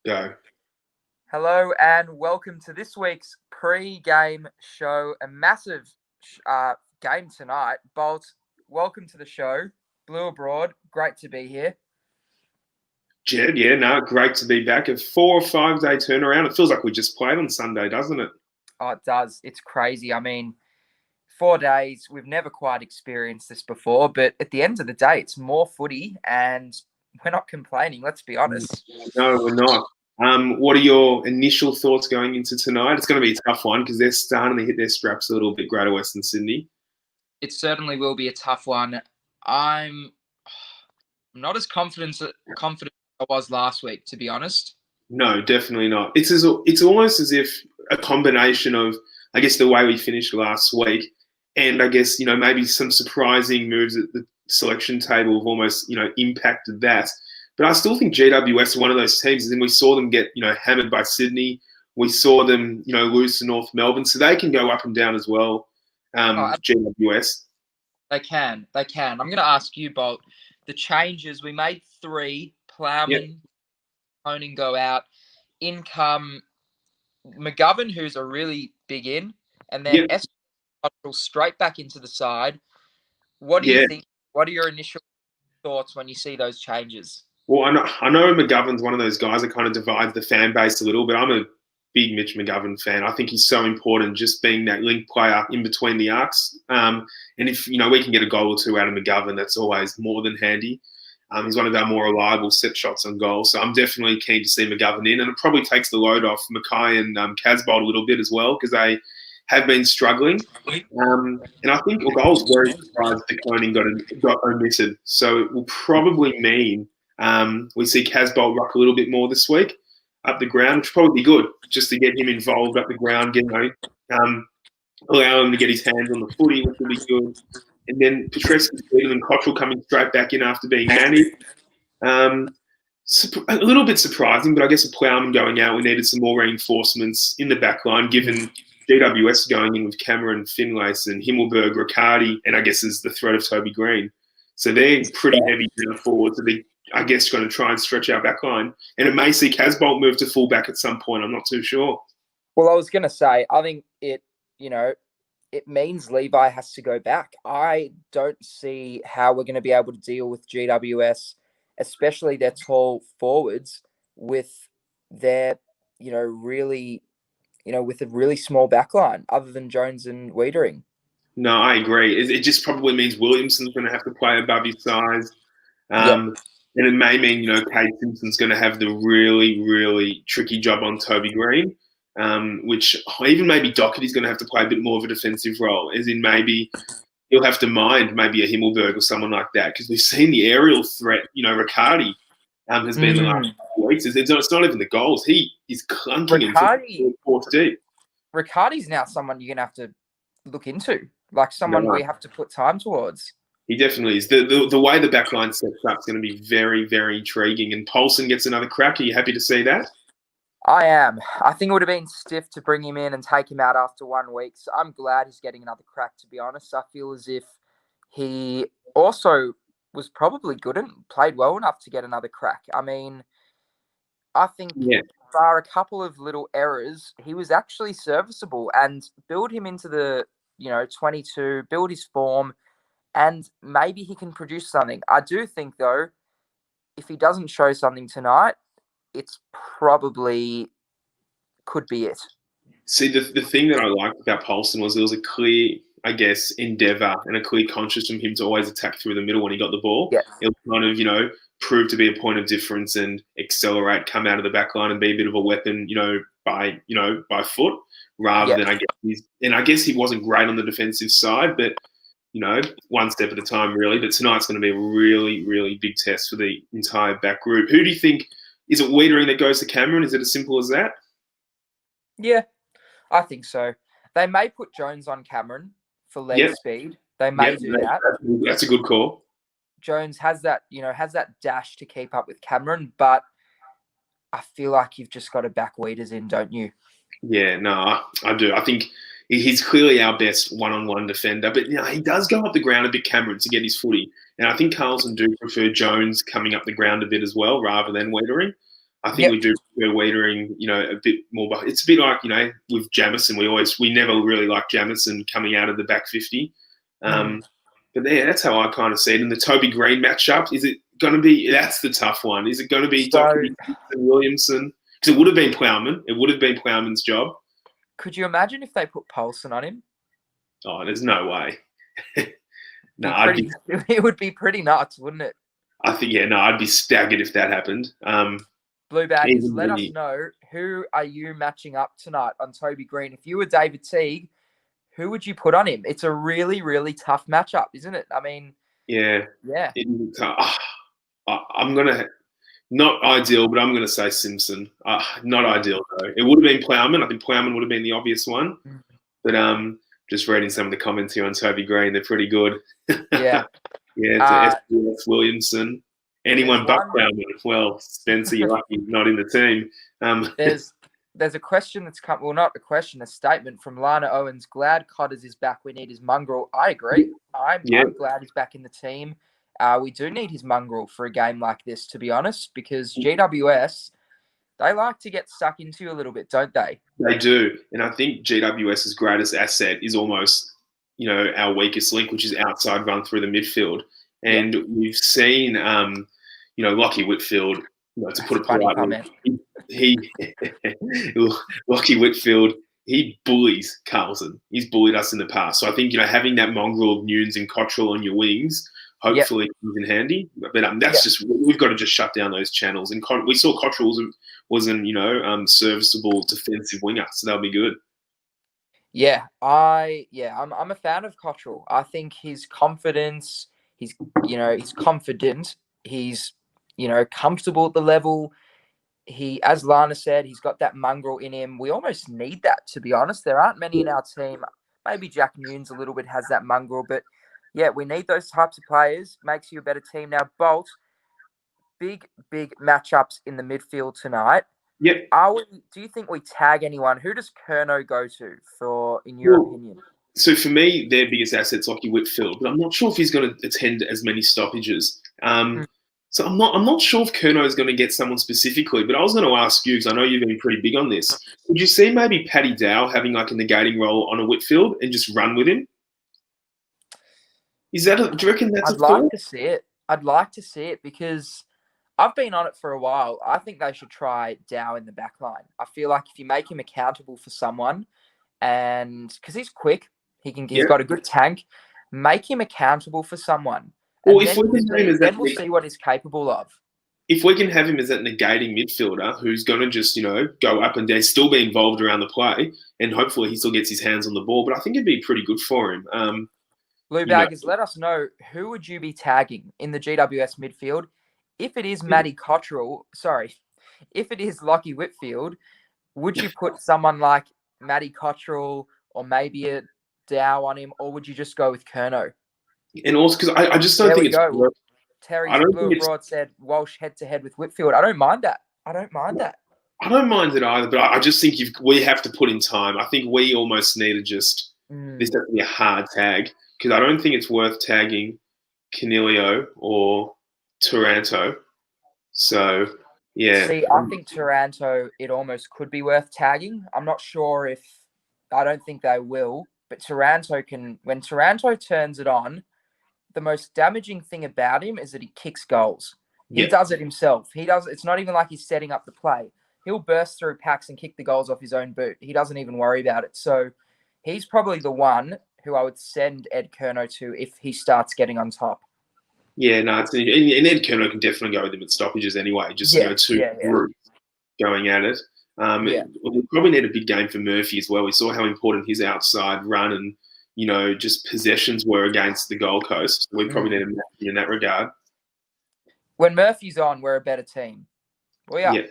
Go. Hello and welcome to this week's pre-game show. A massive game tonight. Bolt, welcome to the show. Blue Abroad, great to be here. Jed, yeah, no, great to be back. A 4 or 5 day turnaround. It feels like we just played on Sunday, doesn't it? Oh, it does. It's crazy. I mean, 4 days, we've never quite experienced this before, but at the end of the day, it's more footy and we're not complaining, let's be honest. No, we're not. What are your initial thoughts going into tonight? It's going to be a tough one because they're starting to hit their straps a little bit, Greater Western Sydney. It certainly will be a tough one. I'm not as confident as I was last week, to be honest. No, definitely not. It's almost as if a combination of, I guess, the way we finished last week, and I guess maybe some surprising moves at the selection table have almost impacted that. But I still think GWS are one of those teams, and we saw them get hammered by Sydney. We saw them lose to North Melbourne, so they can go up and down as well. GWS. They can. I'm going to ask you, Bolt. The changes, we made 3. Plowman, Honing go out. In come McGovern, who's a really big in, and then straight back into the side. What do you think? What are your initial thoughts when you see those changes? Well, I know McGovern's one of those guys that kind of divides the fan base a little, but I'm a big Mitch McGovern fan. I think he's so important, just being that link player in between the arcs. And if we can get a goal or two out of McGovern, that's always more than handy. He's one of our more reliable set shots on goal, so I'm definitely keen to see McGovern in, and it probably takes the load off Mackay and Casbolt a little bit as well because they have been struggling. And I think I was very surprised that Koning got omitted, so it will probably mean we see Casbolt ruck a little bit more this week up the ground, which will probably be good just to get him involved up the ground, allow him to get his hands on the footy, which will be good. And then Petrescu and Cottrell coming straight back in after being managed. A little bit surprising, but I guess a Plowman going out, we needed some more reinforcements in the back line, given GWS going in with Cameron, Finlace and Himmelberg, Riccardi, and I guess is the threat of Toby Green. So they're pretty heavy down forward. So they're, I guess, going to try and stretch our back line. And it may see Casbolt move to fullback at some point. I'm not too sure. Well, I was going to say, I think it means Levi has to go back. I don't see how we're going to be able to deal with GWS, especially their tall forwards, with their, really, with a really small backline, other than Jones and Wiedering. No, I agree. It just probably means Williamson's going to have to play above his size. And it may mean, Cade Simpson's going to have the really, really tricky job on Toby Green. Which even maybe Doherty's going to have to play a bit more of a defensive role, as in maybe he'll have to mind maybe a Himmelberg or someone like that, because we've seen the aerial threat. Riccardi has been the last couple of weeks. It's not even the goals. He is clunking in fourth deep. Riccardi's now someone you're going to have to look into, like someone we have to put time towards. He definitely is. The way the backline sets up is going to be very, very intriguing. And Paulson gets another crack. Are you happy to see that? I am. I think it would have been stiff to bring him in and take him out after 1 week. So I'm glad he's getting another crack, to be honest. I feel as if he also was probably good and played well enough to get another crack. I mean, I think bar a couple of little errors, he was actually serviceable, and build him into the, 22, build his form, and maybe he can produce something. I do think, though, if he doesn't show something tonight, it's probably could be it. See, the thing that I liked about Paulson was there was a clear, I guess, endeavour and a clear conscience from him to always attack through the middle when he got the ball. Yeah. It kind of, prove to be a point of difference and accelerate, come out of the back line and be a bit of a weapon, by foot, rather than I guess he wasn't great on the defensive side, but one step at a time, really. But tonight's going to be a really, really big test for the entire back group. Who do you think? Is it Wiedering that goes to Cameron? Is it as simple as that? Yeah, I think so. They may put Jones on Cameron for leg speed. They may do that. That's a good call. Jones has that dash to keep up with Cameron, but I feel like you've just got to back Wieders in, don't you? Yeah, no, I do. I think he's clearly our best one-on-one defender, but he does go up the ground a bit, Cameron, to get his footy. And I think Carlton do prefer Jones coming up the ground a bit as well, rather than Wiedering. I think Yep. we do prefer Wiedering, a bit more. But it's a bit like, with Jamison, we never really liked Jamison coming out of the back 50. But yeah, that's how I kind of see it. And the Toby Green matchup, is it going to be? That's the tough one. Is it going to be Doherty and Williamson? Because it would have been Plowman. It would have been Plowman's job. Could you imagine if they put Paulson on him? Oh, there's no way. It would be pretty nuts, wouldn't it? I think, I'd be staggered if that happened. Blue Baggers, let us know, who are you matching up tonight on Toby Green? If you were David Teague, who would you put on him? It's a really, really tough matchup, isn't it? I mean, yeah. I'm going to, not ideal, but I'm going to say Simpson. Not ideal, though. It would have been Plowman. I think Plowman would have been the obvious one. But just reading some of the comments here on Toby Green, they're pretty good. Yeah. Yeah, it's Williamson. Anyone but Plowman. Well, Spencer, you're lucky not in the team. There's a question that's come. Well, not a question, a statement from Lana Owens. Glad Cotters is back. We need his mongrel. I agree. I'm glad he's back in the team. We do need his mongrel for a game like this, to be honest, because GWS, they like to get stuck into you a little bit, don't they? They do. And I think GWS's greatest asset is almost, our weakest link, which is outside run through the midfield. And we've seen, Lockie Whitfield, to put it politely, Lockie Whitfield, he bullies Carlton. He's bullied us in the past. So I think, having that mongrel of Nunes and Cottrell on your wings, hopefully comes in handy. But that's just, we've got to just shut down those channels. And we saw Cottrell wasn't serviceable defensive winger, so that'll be good. I'm a fan of Cottrell. I think his confidence, he's confident. He's, comfortable at the level. He, as Lana said, he's got that mongrel in him. We almost need that, to be honest. There aren't many in our team. Maybe Jack Nunes a little bit has that mongrel, but yeah, we need those types of players. Makes you a better team. Now, Bolt, big matchups in the midfield tonight. Yep. Do you think we tag anyone? Who does Curnow go to, in your opinion? So for me, their biggest asset's Lockie Whitfield, but I'm not sure if he's going to attend as many stoppages. So I'm not sure if Curnow is going to get someone specifically, but I was going to ask you, because I know you've been pretty big on this. Would you see maybe Paddy Dow having like a negating role on a Whitfield and just run with him? Do you reckon that's I'd like to see it. I'd like to see it because I've been on it for a while. I think they should try Dow in the back line. I feel like if you make him accountable for someone, and because he's quick, he's got a good tank, make him accountable for someone. Well, then we'll see what he's capable of. If we can have him as that negating midfielder who's going to just, go up and down, still be involved around the play, and hopefully he still gets his hands on the ball. But I think it'd be pretty good for him. Blue Baggers, let us know, who would you be tagging in the GWS midfield? If it is if it is Lockie Whitfield, would you put someone like Matty Cottrell or maybe a Dow on him, or would you just go with Curnow? And also, because I just don't think it's worth. Terry's Blue Abroad said Walsh head-to-head with Whitfield. I don't mind that. I don't mind it either, but I just think we have to put in time. I think we almost need to just this has to be a hard tag, because I don't think it's worth tagging Canelio or Taranto. So, yeah. See, I think Taranto, it almost could be worth tagging. I'm not sure if – I don't think they will. But Taranto can – when Taranto turns it on, the most damaging thing about him is that he kicks goals. He does it himself. It's not even like he's setting up the play. He'll burst through packs and kick the goals off his own boot. He doesn't even worry about it. So he's probably the one who I would send Ed Curnow to if he starts getting on top. Yeah, no, and Ed Curnow can definitely go with him at stoppages anyway. Just two groups going at it. We probably need a big game for Murphy as well. We saw how important his outside run and just possessions were against the Gold Coast. We probably need a match in that regard. When Murphy's on, we're a better team. We are. Yeah.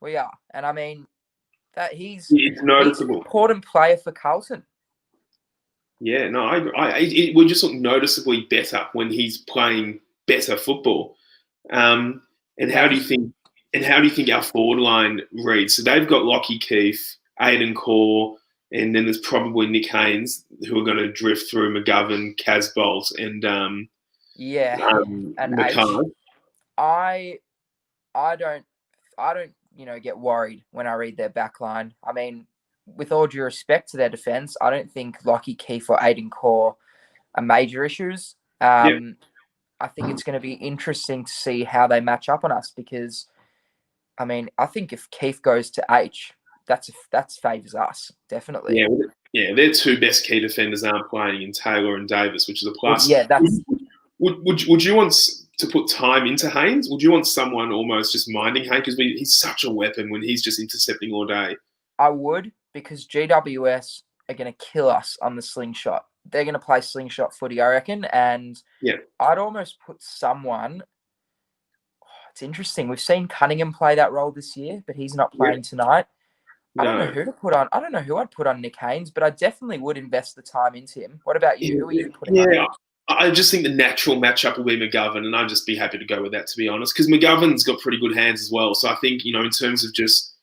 We are, and I mean that it's noticeable. He's an important player for Carlton. Yeah, no, we just look noticeably better when he's playing better football. And how do you think our forward line reads? So they've got Lockie Keefe, Aidan Core, and then there's probably Nick Haynes who are going to drift through McGovern, Kaz Bolt, and and McCann. I don't get worried when I read their backline. I mean, with all due respect to their defense, I don't think Lockie Keefe or Aiden Core are major issues. Yeah. I think it's going to be interesting to see how they match up on us because, I mean, I think if Keefe goes to H, that's favours us, definitely. Yeah, their two best key defenders aren't playing in Taylor and Davis, which is a plus. Yeah, that's... Would you want to put time into Haynes? Would you want someone almost just minding Haynes? Because he's such a weapon when he's just intercepting all day. I would, because GWS are going to kill us on the slingshot. They're going to play slingshot footy, I reckon. And yeah, I'd almost put someone... it's interesting. We've seen Cunningham play that role this year, but he's not playing tonight. I don't know who to put on. I don't know who I'd put on Nick Haynes, but I definitely would invest the time into him. What about you? Who are you putting on? Yeah, I just think the natural matchup will be McGovern, and I'd just be happy to go with that, to be honest, because McGovern's got pretty good hands as well. So I think, in terms of just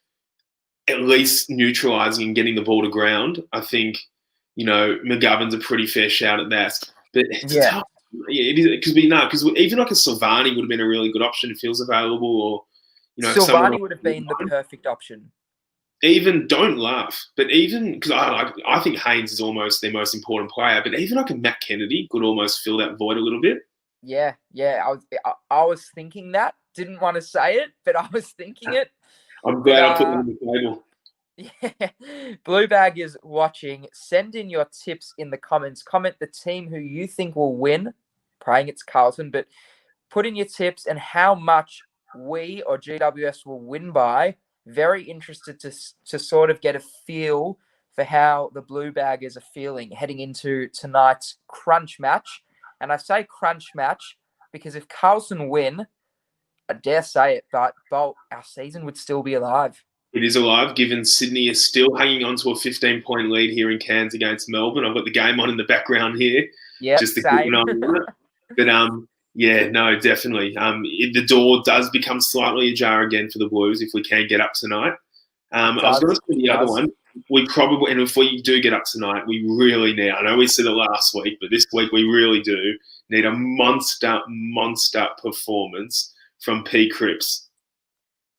at least neutralising and getting the ball to ground, I think, McGovern's a pretty fair shout at that. But it's tough. Yeah, it is, because even like a Silvani would have been a really good option if he was available, or Silvani would have been the perfect option. Even don't laugh, but even because I think Haynes is almost their most important player, but even like a Matt Kennedy could almost fill that void a little bit. Yeah. I was thinking that. Didn't want to say it, but I was thinking it. I'm glad I put it on the table. Yeah, Blue Bag is watching. Send in your tips in the comments. Comment the team who you think will win. Praying it's Carlton, but put in your tips and how much we or GWS will win by. Very interested to sort of get a feel for how the Blue Baggers are feeling heading into tonight's crunch match. And I say crunch match because if Carlton win, I dare say it, but Bolt, our season would still be alive. It is alive, given Sydney is still hanging on to a 15-point lead here in Cairns against Melbourne. I've got the game on in the background here. Yeah, just to keep an eye on it. But yeah, no, definitely. The door does become slightly ajar again for the Blues if we can get up tonight. I was going to say the other one. We probably, and if we do get up tonight, we really need, I know we said it last week, but this week we really do need a monster performance from P. Cripps.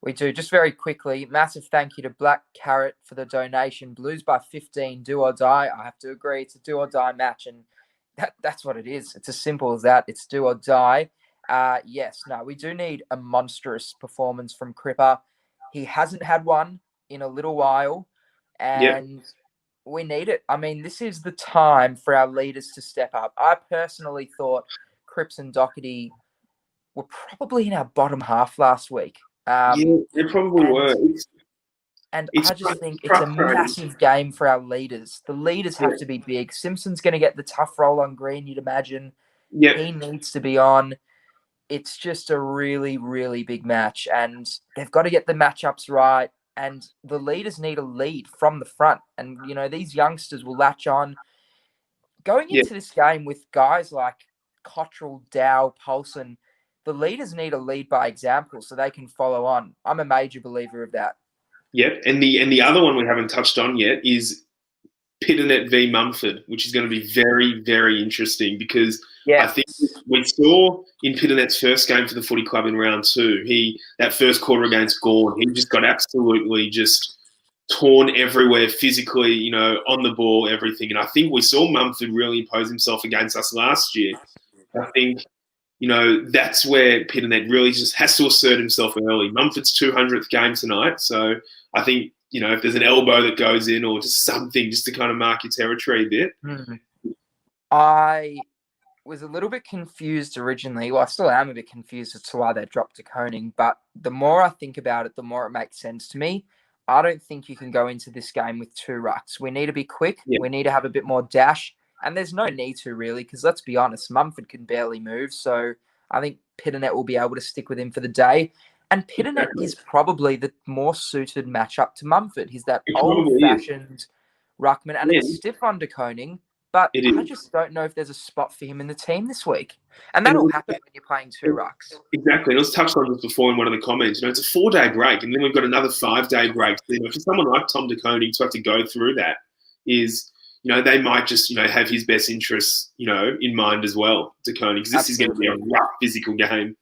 We do. Just very quickly, massive thank you to Black Carrot for the donation. Blues by 15, do or die. I have to agree, it's a do or die match, and that's what it is. It's as simple as that. It's do or die. Yes, no, we do need a monstrous performance from Cripper. He hasn't had one in a little while, and we need it. I mean, this is the time for our leaders to step up. I personally thought Cripps and Doherty were probably in our bottom half last week. They probably were. I just think it's a massive game for our leaders. The leaders have to be big. Simpson's going to get the tough role on Green, you'd imagine. Yep. He needs to be on. It's just a really, really big match, and they've got to get the matchups right, and the leaders need a lead from the front. And, these youngsters will latch on. Going into this game with guys like Cottrell, Dow, Paulson, the leaders need a lead by example so they can follow on. I'm a major believer of that. Yep, and the other one we haven't touched on yet is Pitternet v Mumford, which is going to be very, very interesting because I think we saw in Pitternet's first game for the footy club in round 2, that first quarter against Gawn, he just got absolutely just torn everywhere physically, on the ball, everything. And I think we saw Mumford really impose himself against us last year. I think, that's where Pitternet really just has to assert himself early. Mumford's 200th game tonight, so I think, if there's an elbow that goes in or just something just to kind of mark your territory a bit. I was a little bit confused originally. Well, I still am a bit confused as to why they dropped De Koning, but the more I think about it, the more it makes sense to me. I don't think you can go into this game with 2 rucks. We need to be quick. Yeah. We need to have a bit more dash. And there's no need to, really, because let's be honest, Mumford can barely move. So I think Pitternet will be able to stick with him for the day. And Pitternet is probably the more suited matchup to Mumford. He's that old-fashioned ruckman. And it's stiff on De Koning, but I just don't know if there's a spot for him in the team this week. And that'll happen when you're playing 2 rucks. Exactly. And it was touched on this before in one of the comments. It's a 4-day break, and then we've got another 5-day break. So, for someone like Tom De Koning to have to go through that is... they might just, have his best interests, in mind as well, De Koning, because this is going to be a rough physical game.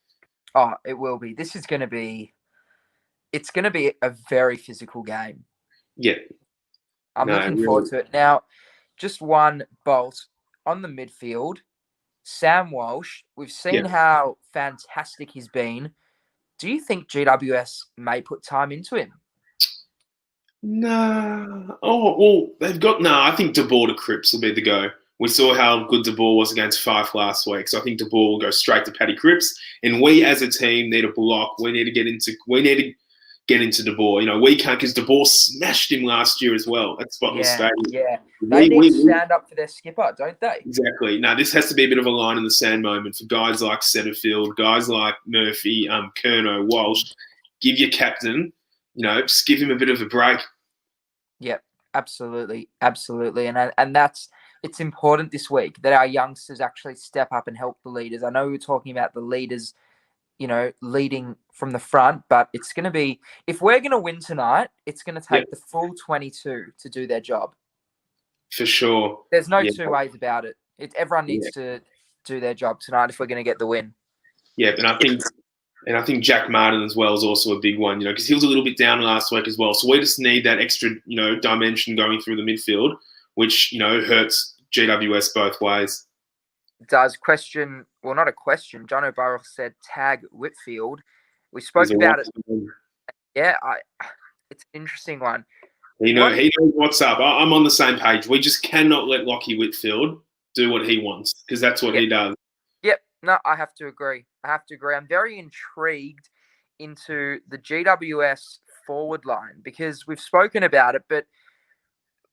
Oh, it will be. This is going to be it's going to be a very physical game. Yeah. I'm No, looking really. forward to it. Now, just one bolt on the midfield. Sam Walsh, we've seen Yeah. how fantastic he's been. Do you think GWS may put time into him? Nah. Oh, well, they've got. No, I think De Boer to Cripps will be the go. We saw how good De Boer was against Fife last week, so I think De Boer will go straight to Paddy Cripps. And we, as a team, need a block. We need to get into. We need to get into De Boer. You know, we can't because De Boer smashed him last year as well at Spotless Yeah, Stadium. yeah. They need to stand up for their skipper, don't they? Exactly. Now, this has to be a bit of a line in the sand moment for guys like Setterfield, guys like Murphy, Kerno, Walsh. Give your captain, just give him a bit of a break. Yep, absolutely, absolutely, and that's it's important this week that our youngsters actually step up and help the leaders. I know we were talking about the leaders, leading from the front, but it's going to be if we're going to win tonight, it's going to take the full 22 to do their job. For sure. There's no two ways about it. Everyone needs to do their job tonight if we're going to get the win. Yeah, and I think Jack Martin as well is also a big one, because he was a little bit down last week as well. So we just need that extra, dimension going through the midfield, which, hurts GWS both ways. Does question, well, not a question. John O'Burrow said tag Whitfield. We spoke about it. Yeah, it's an interesting one. He knows what's up. I'm on the same page. We just cannot let Lockie Whitfield do what he wants because that's what he does. Yep. No, I have to agree. I'm very intrigued into the GWS forward line because we've spoken about it, but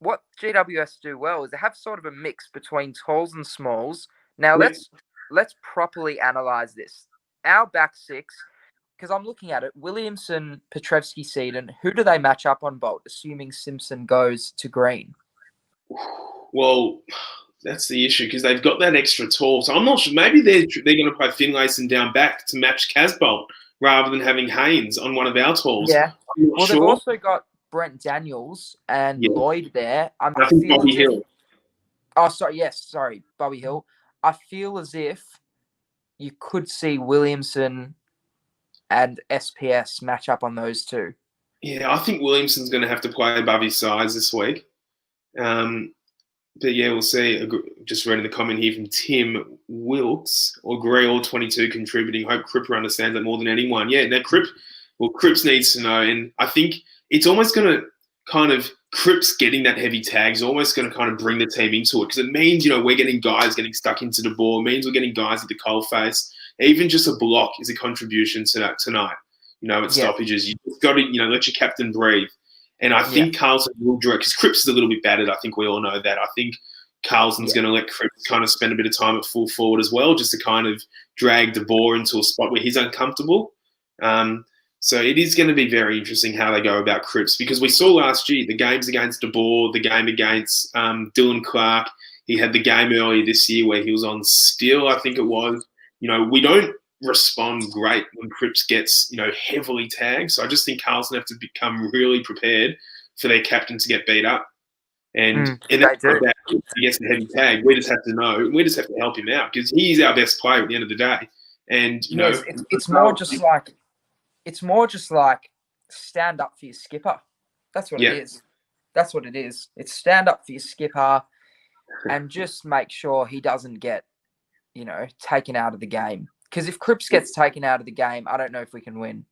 what GWS do well is they have sort of a mix between talls and smalls. Now let's properly analyze this. Our back six, because I'm looking at it, Williamson, Petrevski, Seaton, who do they match up on, Bolt, assuming Simpson goes to Green? Well, that's the issue because they've got that extra tall. So I'm not sure. Maybe they're going to play Finlayson down back to match Casbolt rather than having Haynes on one of our talls. Yeah. Well, they've also got Brent Daniels and Lloyd there. I think Bobby Hill. Oh, sorry. Yes, sorry. Bobby Hill. I feel as if you could see Williamson and SPS match up on those two. Yeah, I think Williamson's going to have to play above his size this week. But yeah, we'll see. Just reading the comment here from Tim Wilkes, or Gray, all 22 contributing. Hope Cripper understands that more than anyone. Yeah, now Cripps needs to know. And I think it's almost going to kind of, Cripps getting that heavy tag is almost going to kind of bring the team into it because it means, we're getting guys getting stuck into the ball. It means we're getting guys at the coalface. Even just a block is a contribution to that tonight. At stoppages. You've got to, let your captain breathe. And I think Carlton will direct, because Cripps is a little bit battered. I think we all know that. I think Carlton's going to let Cripps kind of spend a bit of time at full forward as well, just to kind of drag De Boer into a spot where he's uncomfortable. So it is going to be very interesting how they go about Cripps, because we saw last year the games against De Boer, the game against Dylan Clark. He had the game earlier this year where he was on Steel, I think it was. We don't respond great when Cripps gets, heavily tagged. So I just think Carlton have to become really prepared for their captain to get beat up. And that's like that. If he gets a heavy tag, we just have to know. We just have to help him out because he's our best player at the end of the day. And it's more just like stand up for your skipper. That's what it is. That's what it is. It's stand up for your skipper and just make sure he doesn't get, taken out of the game. Because if Cripps gets taken out of the game, I don't know if we can win.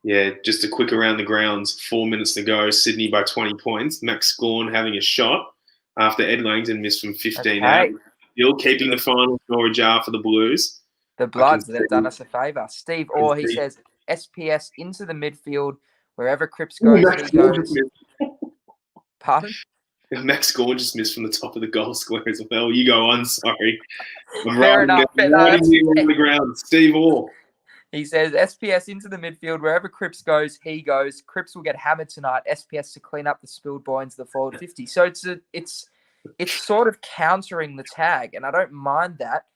Yeah, just a quick around the grounds. 4 minutes to go. Sydney by 20 points. Max Scorn having a shot after Ed Langdon missed from 15 out. Still keeping the final door ajar for the Blues. The Bloods, they've done us a favour. Steve Orr, he says, SPS into the midfield. Wherever Cripps goes, he goes. Pardon? Max Gorn just missed from the top of the goal square as well. You go on, sorry. I'm Fair enough. riding here on the ground. Steve Orr. He says, SPS into the midfield. Wherever Cripps goes, he goes. Cripps will get hammered tonight. SPS to clean up the spilled boy into the forward 50. So it's sort of countering the tag, and I don't mind that.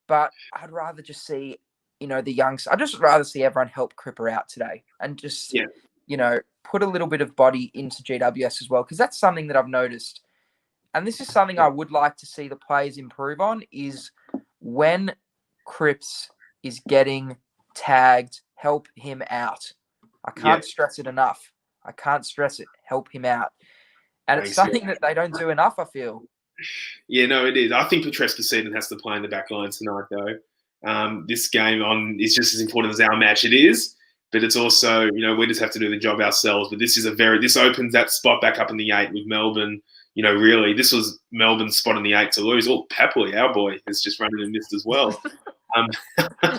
But I'd rather just see, the youngs. I'd just rather see everyone help Cripper out today and just, put a little bit of body into GWS as well, because that's something that I've noticed. And this is something I would like to see the players improve on, is when Cripps is getting tagged, help him out. I can't stress it enough. I can't stress it. Help him out. And Thanks, it's something that they don't do enough, I feel. Yeah, no, it is. I think Petrescu-Seaton has to play in the back line tonight, though. This game is just as important as our match. It is, but it's also, we just have to do the job ourselves. But this opens that spot back up in the 8 with Melbourne. Really, this was Melbourne's spot in the 8 to lose. Oh, Papley, our boy, is just running and missed as well.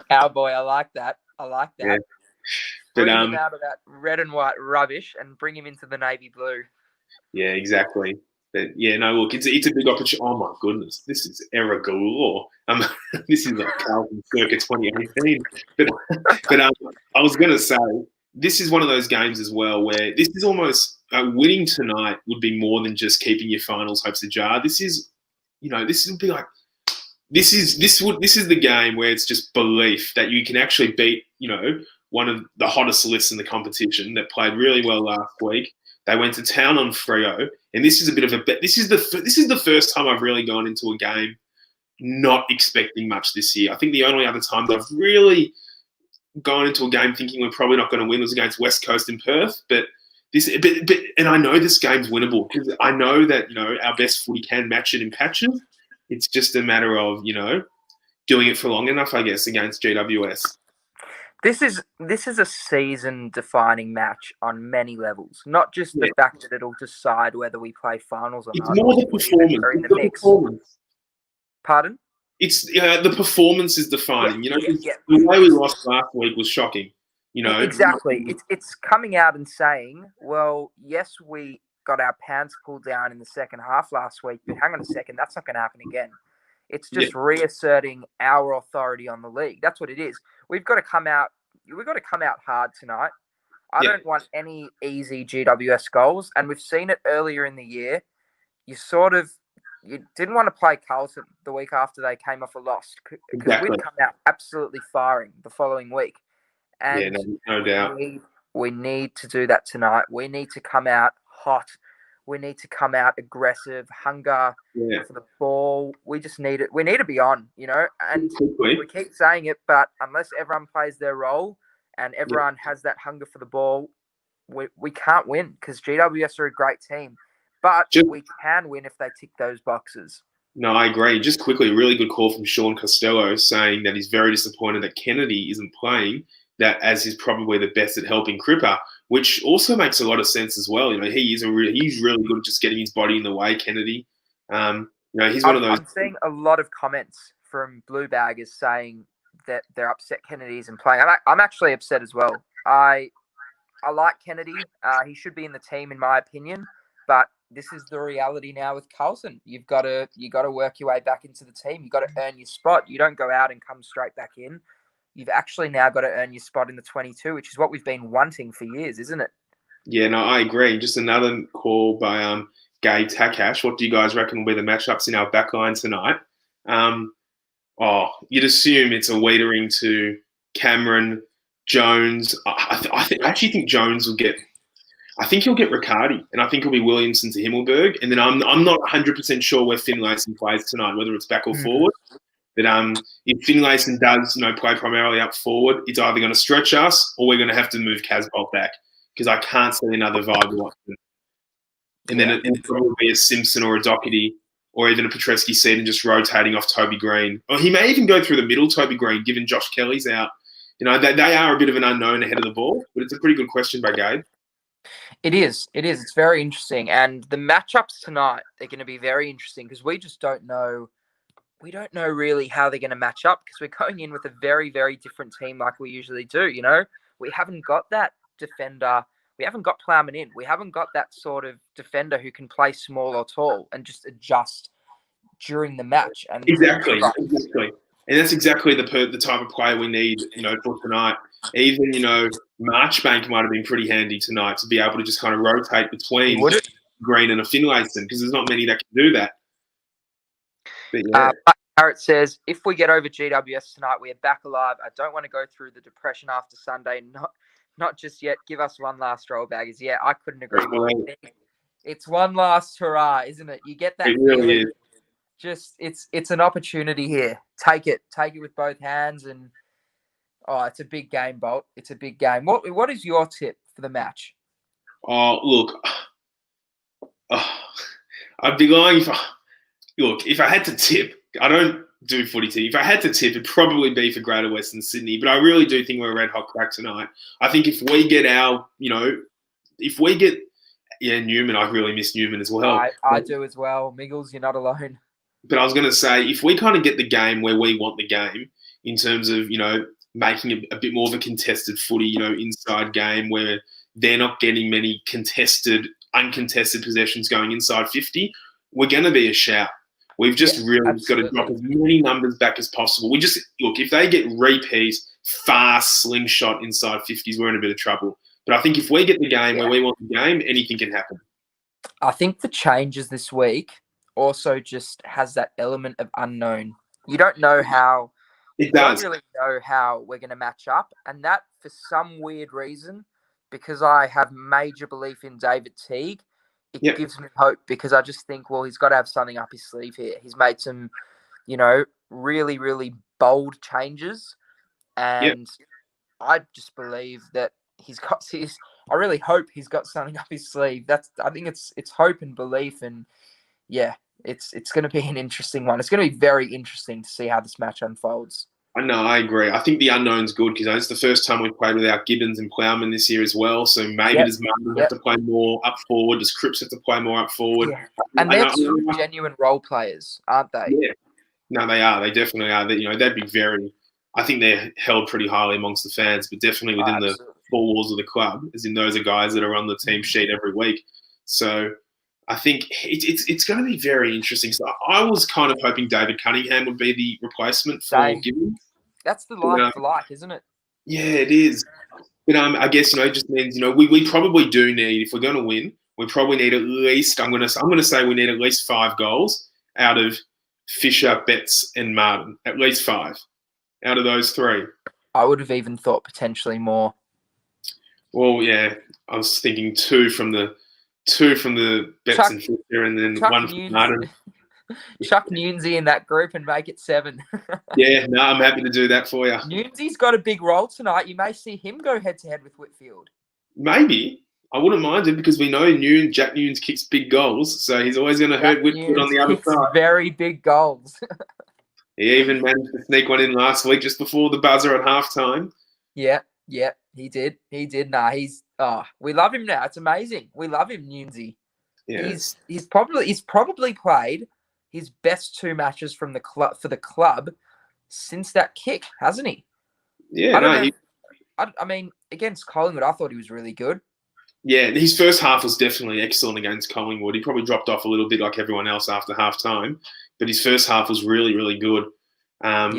Our boy, I like that. Yeah. But, bring him out of that red and white rubbish and bring him into the navy blue. Yeah, exactly. But yeah, no, look, it's a big opportunity. Oh my goodness, this is error galore. This is like Carlton circa 2018. But I was going to say, this is one of those games as well where this is almost winning tonight would be more than just keeping your finals hopes ajar. This is, this would be like, this is the game where it's just belief that you can actually beat, one of the hottest lists in the competition that played really well last week. They went to town on Freo, and this is a bit of a bet. This is the first time I've really gone into a game not expecting much this year. I think the only other time that I've really gone into a game thinking we're probably not going to win was against West Coast in Perth. But and I know this game's winnable because I know that our best footy can match it in patches. It's just a matter of doing it for long enough, I guess, against GWS. This is a season-defining match on many levels. Not just the fact that it'll decide whether we play finals or not. It's more the performance. The performance. Pardon? It's the performance is defining. The way we lost last week was shocking. Exactly. It's coming out and saying, well, yes, we got our pants pulled down in the second half last week, but hang on a second, that's not going to happen again. It's just reasserting our authority on the league. That's what it is. We've got to come out hard tonight. I don't want any easy GWS goals. And we've seen it earlier in the year. You didn't want to play Carlton the week after they came off a loss because we'd come out absolutely firing the following week. And no doubt. We need to do that tonight. We need to come out hot. We need to come out aggressive, hunger for the ball. We just need it. We need to be on, and we keep saying it, but unless everyone plays their role and everyone has that hunger for the ball, we can't win because GWS are a great team. But we can win if they tick those boxes. No, I agree. Just quickly, a really good call from Sean Costello saying that he's very disappointed that Kennedy isn't playing, that as he's probably the best at helping Cripper, which also makes a lot of sense as well. He's really good at just getting his body in the way, Kennedy. He's one of those. I'm seeing a lot of comments from Blue Baggers saying that they're upset Kennedy isn't playing. I'm actually upset as well. I like Kennedy. He should be in the team, in my opinion. But this is the reality now with Carlton. You got to work your way back into the team. You got to earn your spot. You don't go out and come straight back in. You've actually now got to earn your spot in the 22, which is what we've been wanting for years, isn't it? Yeah, no, I agree. Just another call by Gay Takash. What do you guys reckon will be the matchups in our backline tonight? You'd assume it's a waitering to Cameron, Jones. I actually think Jones will get. I think he'll get Riccardi, and I think it'll be Williamson to Himmelberg. And then I'm not 100% sure where Finlayson plays tonight, whether it's back or forward. But if Finlayson does, play primarily up forward, it's either going to stretch us or we're going to have to move Casbolt back because I can't see another viable option. And then it'll probably be a Simpson or a Doherty or even a Petrescu-Seaton just rotating off Toby Green. Or he may even go through the middle, Toby Green, given Josh Kelly's out. They are a bit of an unknown ahead of the ball, but it's a pretty good question by Gabe. It is. It's very interesting. And the matchups tonight are going to be very interesting because we just don't know. We don't know really how they're going to match up because we're going in with a very, very different team like we usually do. We haven't got that defender. We haven't got Plowman in. We haven't got that sort of defender who can play small or tall and just adjust during the match. And exactly. And that's exactly the type of player we need, for tonight. Even, Marchbank might have been pretty handy tonight to be able to just kind of rotate between Green and a Finlayson because there's not many that can do that. But Barrett says, if we get over GWS tonight, we are back alive. I don't want to go through the depression after Sunday. Not just yet. Give us one last roll, Baggers. Yeah, I couldn't agree more. It's one last hurrah, isn't it? You get that really is. Just it's an opportunity here. Take it with both hands, and Oh, it's a big game, Bolt. It's a big game. What is your tip for the match? Oh, look, oh, I'd be lying if I had to tip, I don't do footy tip. If I had to tip, it'd probably be for Greater Western Sydney. But I really do think we're a red hot crack tonight. I think if we get Newman, I really miss Newman as well. I do as well. Miggles, you're not alone. But I was going to say, if we kind of get the game where we want the game, in terms of, making a bit more of a contested footy, inside game where they're not getting many uncontested possessions going inside 50, we're going to be a shout. We've just got to drop as many numbers back as possible. If they get repeat, fast slingshot inside 50s, we're in a bit of trouble. But I think if we get the game where we want the game, anything can happen. I think the changes this week also just has that element of unknown. You don't know how. It does. Don't really know how we're going to match up. And that, for some weird reason, because I have major belief in David Teague, it gives me hope, because I just think, well, he's got to have something up his sleeve here. He's made some, really, really bold changes. And I just believe that I really hope he's got something up his sleeve. I think it's hope and belief. And yeah, it's going to be an interesting one. It's going to be very interesting to see how this match unfolds. I agree. I think the unknown's good because it's the first time we've played without Gibbons and Plowman this year as well. So maybe does Martin have to play more up forward? Does Cripps have to play more up forward? Yeah. And they're two genuine role players, aren't they? Yeah. No, they are. They definitely are. They'd be very. I think they're held pretty highly amongst the fans, but definitely within the four walls of the club, as in those are guys that are on the team sheet every week. So I think it's going to be very interesting. So I was kind of hoping David Cunningham would be the replacement for Gibbons. That's the like for like, isn't it? Yeah, it is. But I guess it just means we probably do need, if we're going to win, we probably need at least I'm going to say we need at least 5 goals out of Fisher, Betts, and Martin. At least 5 out of those 3. I would have even thought potentially more. Well, yeah, I was thinking 2 from the Betts and Fisher, and then 1 from Martin. Chuck Newnsy in that group and make it 7. Yeah, no, I'm happy to do that for you. Newnsy's got a big role tonight. You may see him go head-to-head with Whitfield. Maybe. I wouldn't mind it because we know Jack Newns kicks big goals, so he's always going to hurt Whitfield on the other side. Very big goals. He even managed to sneak one in last week just before the buzzer at halftime. Yeah, he did. We love him now. It's amazing. We love him, Newnsy. Yeah. He's probably played his best 2 matches from the club for the club since that kick, hasn't he? Yeah, I mean, against Collingwood, I thought he was really good. Yeah, his first half was definitely excellent against Collingwood. He probably dropped off a little bit like everyone else after half time, but his first half was really, really good. And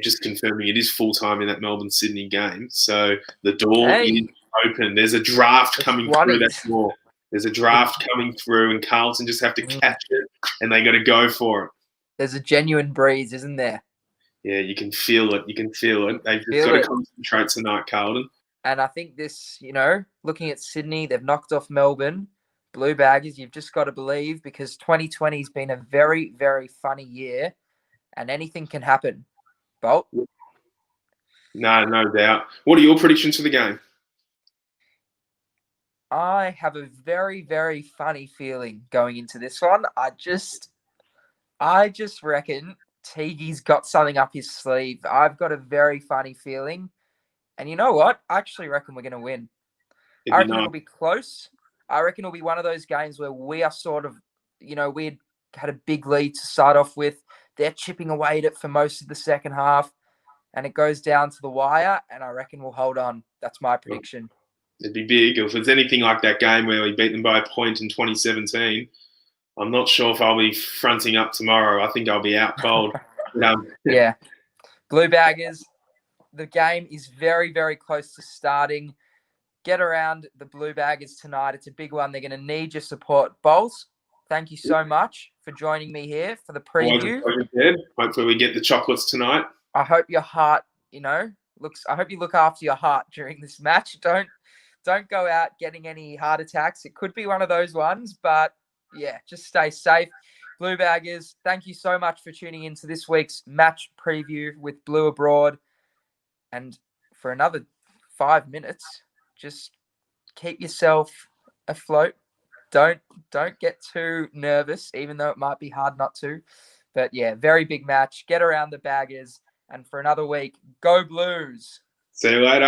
just confirming it is full-time in that Melbourne-Sydney game. So the door is open. There's a draft coming through that door. There's a draft coming through, and Carlton just have to catch it, and they got to go for it. There's a genuine breeze, isn't there? Yeah, you can feel it. They've just got to concentrate tonight, Carlton. And I think this, looking at Sydney, they've knocked off Melbourne. Blue Baggers, you've just got to believe, because 2020 has been a very, very funny year, and anything can happen. Bolt? No doubt. What are your predictions for the game? I have a very, very funny feeling going into this one. I just reckon Teague's got something up his sleeve. I've got a very funny feeling. And you know what? I actually reckon we're going to win. I reckon it'll be close. I reckon it'll be one of those games where we are sort of, we had a big lead to start off with. They're chipping away at it for most of the second half. And it goes down to the wire. And I reckon we'll hold on. That's my prediction. It'd be big. If it's anything like that game where we beat them by a point in 2017, I'm not sure if I'll be fronting up tomorrow. I think I'll be out cold. Yeah. Blue Baggers, the game is very, very close to starting. Get around the Blue Baggers tonight. It's a big one. They're going to need your support. Bowles, thank you so much for joining me here for the preview. Hopefully we get the chocolates tonight. I hope your heart, I hope you look after your heart during this match. Don't go out getting any heart attacks. It could be one of those ones, but yeah, just stay safe. Blue Baggers, thank you so much for tuning into this week's match preview with Blue Abroad. And for another 5 minutes. Just keep yourself afloat. Don't get too nervous, even though it might be hard not to. But yeah, very big match. Get around the baggers. And for another week, go Blues. See you later.